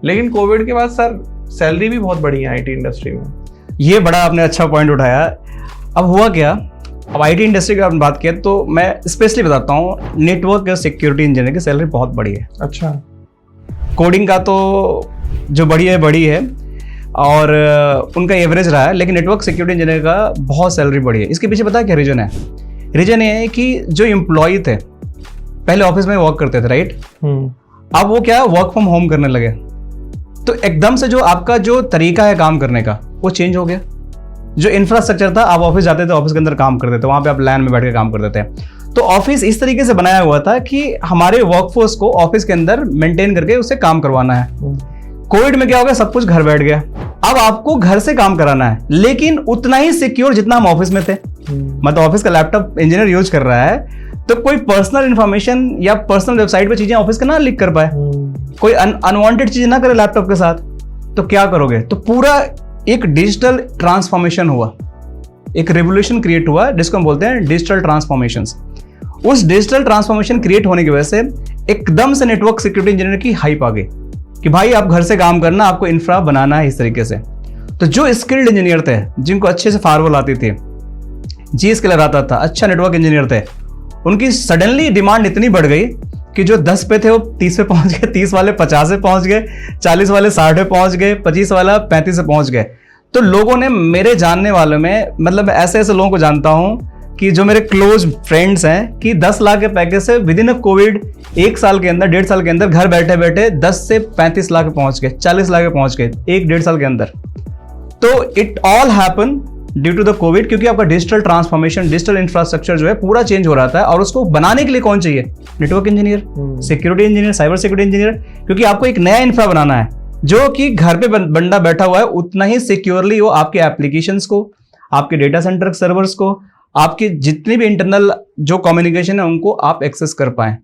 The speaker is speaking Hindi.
लेकिन कोविड के बाद सर सैलरी भी बहुत बढ़ी है आईटी इंडस्ट्री में। ये बड़ा आपने अच्छा पॉइंट उठाया। अब हुआ क्या, अब आईटी इंडस्ट्री की आपने बात किया तो मैं स्पेशली बताता हूँ, नेटवर्क और सिक्योरिटी इंजीनियर की सैलरी बहुत बड़ी है। अच्छा। कोडिंग का तो जो बड़ी है और उनका एवरेज रहा है, लेकिन नेटवर्क सिक्योरिटी इंजीनियर का बहुत सैलरी बड़ी है। इसके पीछे पता है क्या रीजन है? रीजन ये है कि जो एम्प्लॉय थे पहले ऑफिस में वर्क करते थे, राइट, अब वो क्या वर्क फ्रॉम होम करने लगे, तो एकदम से जो आपका जो तरीका है काम करने का वो चेंज हो गया। जो इंफ्रास्ट्रक्चर था, आप ऑफिस जाते थे, ऑफिस के अंदर काम करते थे, वहां पे आप लैन में बैठ के काम करते थे। तो ऑफिस इस तरीके से बनाया हुआ था कि हमारे वर्कफोर्स को ऑफिस के अंदर मेंटेन करके उससे काम करवाना है। कोविड में क्या हो गया, सब कुछ घर बैठ गया। अब आपको घर से काम कराना है, लेकिन उतना ही सिक्योर जितना हम ऑफिस में थे। मतलब ऑफिस का लैपटॉप इंजीनियर यूज कर रहा है, तो कोई पर्सनल इंफॉर्मेशन या पर्सनल वेबसाइट पे चीजें ऑफिस के ना लिख कर पाए, कोई अनवांटेड चीज ना करे लैपटॉप के साथ, तो क्या करोगे? तो पूरा एक डिजिटल ट्रांसफॉर्मेशन हुआ, एक रेवोल्यूशन क्रिएट हुआ जिसको हम बोलते हैं डिजिटल ट्रांसफॉर्मेशंस। उस डिजिटल ट्रांसफॉर्मेशन क्रिएट होने की वजह से एकदम से नेटवर्क सिक्योरिटी इंजीनियर की हाइप आ गई कि भाई आप घर से काम करना, आपको इंफ्रा बनाना है इस तरीके से। तो जो स्किल्ड इंजीनियर थे, जिनको अच्छे से फायरवॉल आती थी, जी स्किलर आता था, अच्छा नेटवर्क इंजीनियर थे, उनकी सडनली डिमांड इतनी बढ़ गई कि जो 10 पे थे वो 30 पे पहुंच गए, 30 वाले 50 पे पहुंच गए, 40 वाले 60 पे पहुंच गए, 25 वाला 35 पे पहुंच गए। तो लोगों ने, मेरे जानने वालों में, मतलब ऐसे ऐसे लोगों को जानता हूं कि जो मेरे क्लोज फ्रेंड्स हैं, कि 10 लाख के पैकेज से विद इन कोविड 1 साल के अंदर, 1.5 साल के अंदर घर बैठे बैठे 10 से 35 लाख पे पहुंच गए, 40 लाख पे पहुंच गए 1-1.5 साल के अंदर। तो it all happen due to the COVID, क्योंकि आपका डिजिटल ट्रांसफॉर्मेशन, डिजिटल इंफ्रास्ट्रक्चर जो है पूरा चेंज हो रहा था। और उसको बनाने के लिए कौन चाहिए? Network engineer, security engineer, cyber security engineer, क्योंकि आपको एक नया इंफ्रा बनाना है जो कि घर पे बंदा बैठा हुआ है उतना ही सिक्योरली वो आपके एप्लीकेशंस को, आपके डेटा सेंटर सर्वर्स को, आपकी जितनी भी इंटरनल जो कम्युनिकेशन है उनको आप एक्सेस कर पाएं।